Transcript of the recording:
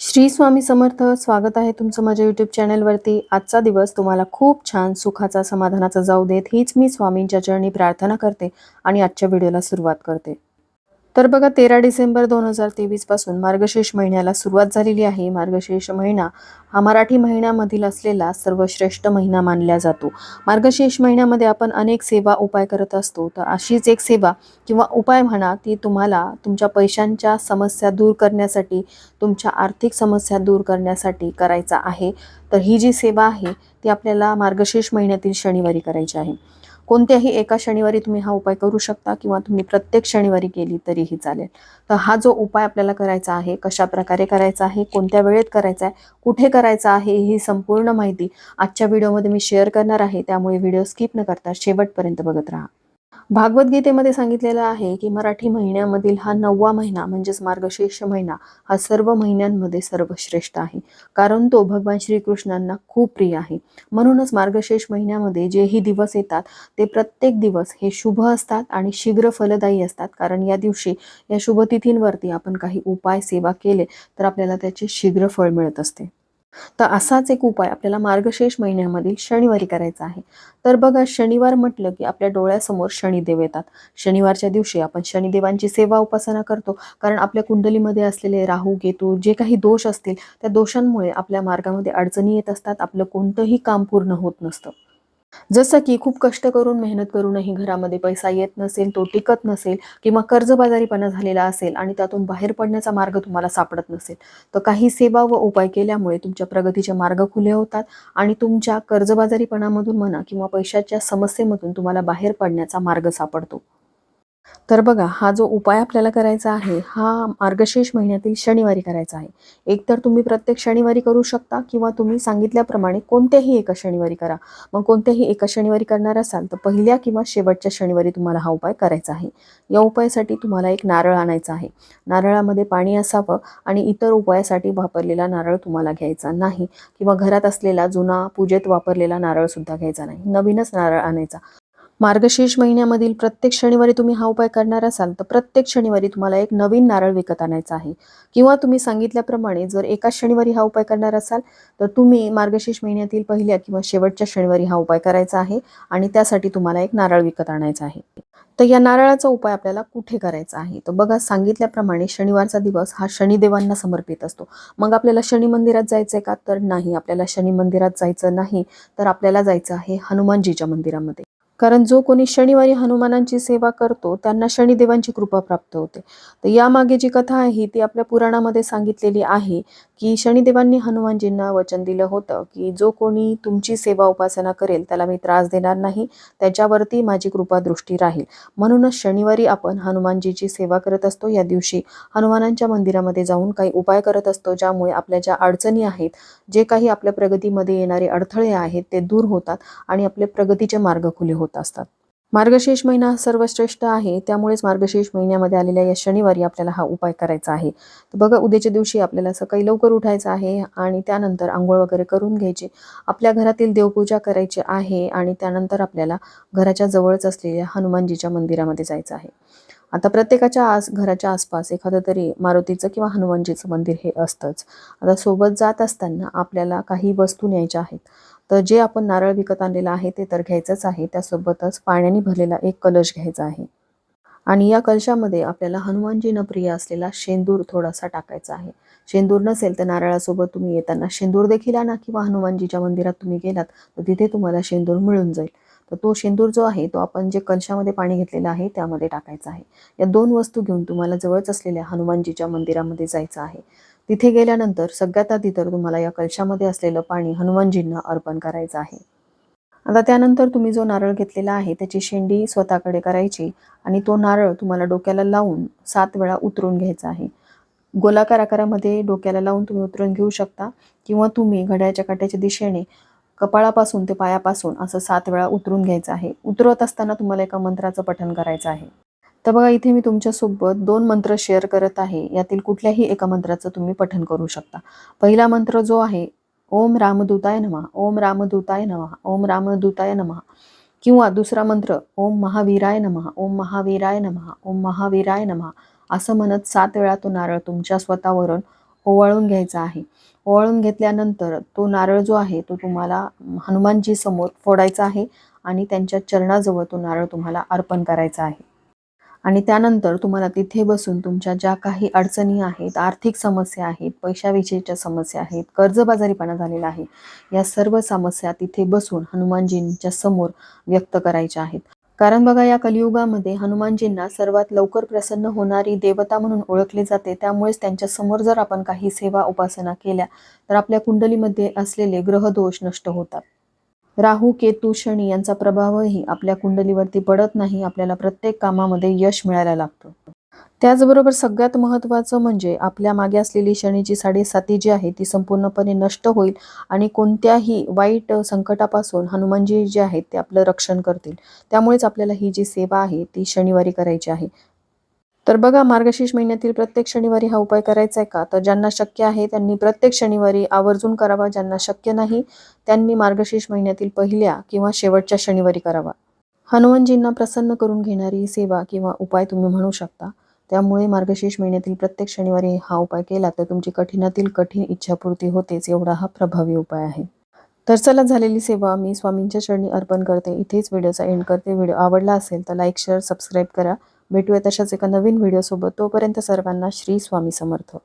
श्री स्वामी समर्थ. स्वागत आहे तुमचं माझ्या यूट्यूब चॅनलवरती. आजचा दिवस तुम्हाला खूप छान सुखाचा समाधानाचा जाऊ देत हीच मी स्वामींच्या चरणी प्रार्थना करते आणि आजच्या व्हिडिओला सुरुवात करते. तर बघा 13 डिसेंबर 2023 पासून मार्गशीर्ष महिन्याला सुरुवात झालेली आहे. मार्गशीर्ष महिना हा मराठी महिन्यामधील असलेला सर्वश्रेष्ठ महिना मानला जातो. मार्गशीर्ष महिन्यामध्ये आपण अनेक सेवा उपाय करत असतो. तर अशीच एक सेवा किंवा उपाय म्हणा ती तुम्हाला तुमच्या पैशांच्या समस्या दूर करण्यासाठी, तुमच्या आर्थिक समस्या दूर करण्यासाठी करायचा आहे. तर ही जी सेवा आहे ती आपल्याला मार्गशीर्ष महिन्यातील शनिवारी करायची आहे. कोणत्याही एका शनिवारी तुम्ही हा उपाय करू शकता किंवा तुम्ही प्रत्येक शनिवारी केली तरीही चालेल. तर हा जो उपाय आपल्याला करायचा आहे, कशा प्रकारे करायचा आहे, कोणत्या वेळेत करायचा आहे, कुठे करायचा आहे, ही संपूर्ण माहिती आजच्या व्हिडिओमध्ये मी शेअर करणार आहे. त्यामुळे व्हिडिओ स्किप न करता शेवटपर्यंत बघत राहा. भागवत गीतेमध्ये सांगितलेलं आहे की मराठी महिन्यामधील हा 9वा महिना म्हणजेच मार्गशीर्ष महिना हा सर्व महिन्यांमध्ये सर्वश्रेष्ठ आहे. कारण तो भगवान श्रीकृष्णांना खूप प्रिय आहे. म्हणूनच मार्गशीर्ष महिन्यामध्ये जेही दिवस येतात ते प्रत्येक दिवस हे शुभ असतात आणि शीघ्र फलदायी असतात. कारण या दिवशी या शुभ तिथींवरती आपण काही उपाय सेवा केले तर आपल्याला त्याचे शीघ्र फळ मिळत असते. तर असाच एक उपाय आपल्याला मार्गशीर्ष महिन्यामधील शनिवारी करायचा आहे. तर बघा, शनिवार म्हटलं की आपल्या डोळ्यासमोर शनिदेव येतात. शनिवारच्या दिवशी आपण शनिदेवांची सेवा उपासना करतो. कारण आपल्या कुंडलीमध्ये असलेले राहू केतू जे काही दोष असतील त्या दोषांमुळे आपल्या मार्गामध्ये अडचणी येत असतात. आपलं कोणतंही काम पूर्ण होत नसतं. जसं की खूप कष्ट करून मेहनत करूनही घरामध्ये पैसा येत नसेल, तो टिकत नसेल किंवा कर्जबाजारीपणा झालेला असेल आणि त्यातून बाहेर पडण्याचा मार्ग तुम्हाला सापडत नसेल, तर काही सेवा व उपाय केल्यामुळे तुमच्या प्रगतीचे मार्ग खुले होतात आणि तुमच्या कर्जबाजारीपणामधून म्हणा किंवा पैशाच्या समस्येमधून तुम्हाला बाहेर पडण्याचा मार्ग सापडतो. तर बघा, हा जो उपाय आपल्याला करायचा आहे हा मार्गशीर्ष महिन्यातील शनिवारी करायचा आहे. एकतर तुम्ही प्रत्येक शनिवारी करू शकता किंवा तुम्ही सांगितल्याप्रमाणे कोणत्याही एका शनिवारी करा. मग कोणत्याही एका शनिवारी करणार असाल तर पहिल्या किंवा शेवटच्या शनिवारी तुम्हाला हा उपाय करायचा आहे. या उपायासाठी तुम्हाला एक नारळ आणायचा आहे. नारळामध्ये पाणी असावं आणि इतर उपायासाठी वापरलेला नारळ तुम्हाला घ्यायचा नाही किंवा घरात असलेला जुना पूजेत वापरलेला नारळ सुद्धा घ्यायचा नाही. नवीनच नारळ आणायचा. मार्गशीर्ष महिन्यामधील प्रत्येक शनिवारी तुम्ही हा उपाय करणार असाल तर प्रत्येक शनिवारी तुम्हाला एक नवीन नारळ विकत आणायचा आहे. किंवा तुम्ही सांगितल्याप्रमाणे जर एकाच शनिवारी हा उपाय करणार असाल तर तुम्ही मार्गशीर्ष महिन्यातील पहिल्या किंवा शेवटच्या शनिवारी हा उपाय करायचा आहे आणि त्यासाठी तुम्हाला एक नारळ विकत आणायचा आहे. तर या नारळाचा उपाय आपल्याला कुठे करायचा आहे? तर बघा, सांगितल्याप्रमाणे शनिवारचा दिवस हा शनिदेवांना समर्पित असतो. मग आपल्याला शनी मंदिरात जायचंय का? तर नाही, आपल्याला शनी मंदिरात जायचं नाही. तर आपल्याला जायचं आहे हनुमानजीच्या मंदिरामध्ये. कारण जो कोणी शनिवारी हनुमानांची सेवा करतो त्यांना शनिदेवांची कृपा प्राप्त होते. तर यामागे जी कथा आहे ती आपल्या पुराणामध्ये सांगितलेली आहे की शनिदेवांनी हनुमानजींना वचन दिलं होतं की जो कोणी तुमची सेवा उपासना करेल त्याला मी त्रास देणार नाही, त्याच्यावरती माझी कृपा दृष्टी राहील. म्हणूनच शनिवारी आपण हनुमानजीची सेवा करत असतो. या दिवशी हनुमानांच्या मंदिरामध्ये जाऊन काही उपाय करत असतो ज्यामुळे आपल्या ज्या अडचणी आहेत, जे काही आपल्या प्रगतीमध्ये येणारे अडथळे आहेत ते दूर होतात आणि आपले प्रगतीचे मार्ग खुले होत असतात. मार्गशीर्ष महिना सर्वश्रेष्ठ आहे, त्यामुळेच मार्गशीर्ष महिन्यामध्ये आलेल्या या शनिवारी आपल्याला हा उपाय करायचा आहे. तर बघा, उद्याच्या दिवशी आपल्याला सकाळी लवकर उठायचं आहे आणि त्यानंतर अंघोळ वगैरे करून घ्यायची. आपल्या घरातील देवपूजा करायची आहे आणि त्यानंतर आपल्याला घराच्या जवळच असलेल्या हनुमानजीच्या मंदिरामध्ये जायचं आहे. आता प्रत्येकाच्या घराच्या आसपास एखादं तरी मारुतीचं किंवा हनुमानजीचं मंदिर हे असतंच. आता सोबत जात असताना आपल्याला काही वस्तू न्यायच्या आहेत. तर जे आपण नारळ विकत आणलेलं आहे ते तर घ्यायचंच आहे. त्यासोबतच पाण्याने भरलेला एक कलश घ्यायचा आहे आणि या कलशामध्ये आपल्याला हनुमानजींना प्रिय असलेला शेंदूर थोडासा टाकायचा आहे. शेंदूर नसेल तर नारळासोबत तुम्ही येताना शेंदूर देखील आणा किंवा हनुमानजीच्या मंदिरात तुम्ही गेलात तर तिथे तुम्हाला शेंदूर मिळून जाईल. तर तो शेंदूर जो आहे तो आपण जे कलशामध्ये पाणी घेतलेलं आहे त्यामध्ये टाकायचा आहे. या दोन वस्तू घेऊन तुम्हाला जवळच असलेल्या हनुमानजीच्या मंदिरामध्ये जायचं आहे. तिथे गेल्यानंतर सगळ्यात आधी तर तुम्हाला या कलशामध्ये असलेलं पाणी हनुमानजींना अर्पण करायचं आहे. आता त्यानंतर तुम्ही जो नारळ घेतलेला आहे त्याची शेंडी स्वतःकडे करायची आणि तो नारळ तुम्हाला डोक्याला लावून 7 वेळा उतरून घ्यायचा आहे. गोलाकार आकारामध्ये डोक्याला लावून तुम्ही उतरून घेऊ शकता किंवा तुम्ही घड्याळाच्या काट्याच्या दिशेने कपाळापासून ते पायापासून असं 7 वेळा उतरून घ्यायचं आहे. उतरवत असताना तुम्हाला एका मंत्राचं पठण करायचं आहे. तर बघा, इथे मी तुमच्यासोबत 2 मंत्र शेअर करत आहे. यातील कुठल्याही एका मंत्राचं तुम्ही पठण करू शकता. पहिला मंत्र जो आहे, ओम रामदूताय नमः, ओम रामदूताय नमः, ओम रामदूताय नमः. किंवा दुसरा मंत्र, ओम महावीराय नमः, ओम महावीराय नमः, ओम महावीराय नमः. असं म्हणत 7 वेळा तो नारळ तुमच्या स्वतःवरून ओवाळून घ्यायचा आहे. ओवाळून घेतल्यानंतर तो नारळ जो आहे तो तुम्हाला हनुमानजी समोर फोडायचा आहे आणि त्यांच्या चरणाजवळ तो नारळ तुम्हाला अर्पण करायचा आहे. आणि त्यानंतर तुम्हाला तिथे बसून तुमच्या ज्या काही अडचणी आहेत, आर्थिक समस्या आहेत, पैशाविषयीच्या समस्या आहेत, कर्जबाजारीपणा झालेला आहे, या सर्व समस्या तिथे बसून हनुमानजींच्या समोर व्यक्त करायच्या आहेत. कारण बघा, या कलियुगामध्ये हनुमानजींना सर्वात लवकर प्रसन्न होणारी देवता म्हणून ओळखले जाते. त्यामुळेच त्यांच्या समोर जर आपण काही सेवा उपासना केल्या तर आपल्या कुंडलीमध्ये असलेले ग्रहदोष नष्ट होतात. राहू, केतू, शनी यांचा प्रभावही आपल्या कुंडलीवरती पडत नाही. आपल्याला प्रत्येक कामामध्ये यश मिळायला लागतं. त्याचबरोबर सगळ्यात महत्त्वाचं म्हणजे आपल्या मागे असलेली शनीची 7.5 जी आहे ती संपूर्णपणे नष्ट होईल आणि कोणत्याही वाईट संकटापासून हनुमानजी जे आहेत ते आपलं रक्षण करतील. त्यामुळेच आपल्याला ही जी सेवा आहे ती शनिवारी करायची आहे. तर बघा, मार्गशीर्ष महिन्यातील प्रत्येक शनिवारी हा उपाय करायचा आहे का? तर ज्यांना शक्य आहे त्यांनी प्रत्येक शनिवारी आवर्जून करावा. ज्यांना शक्य नाही त्यांनी मार्गशीर्ष महिन्यातील पहिल्या किंवा शेवटच्या शनिवारी करावा. हनुमानजींना प्रसन्न करून घेणारी सेवा किंवा उपाय तुम्ही म्हणू शकता. त्यामुळे मार्गशीर्ष महिन्यातील प्रत्येक शनिवारी हा उपाय केला तर तुमची कठीणातील कठीण इच्छापूर्ती होतेच, एवढा हा प्रभावी उपाय आहे. तर चला, झालेली सेवा मी स्वामींच्या चरणी अर्पण करते. इथेच व्हिडिओचा एंड करते. व्हिडिओ आवडला असेल तर लाईक, शेअर, सबस्क्राईब करा. भेटूया तशाच एका नवीन व्हिडिओसोबत. तोपर्यंत सर्वांना श्री स्वामी समर्थ.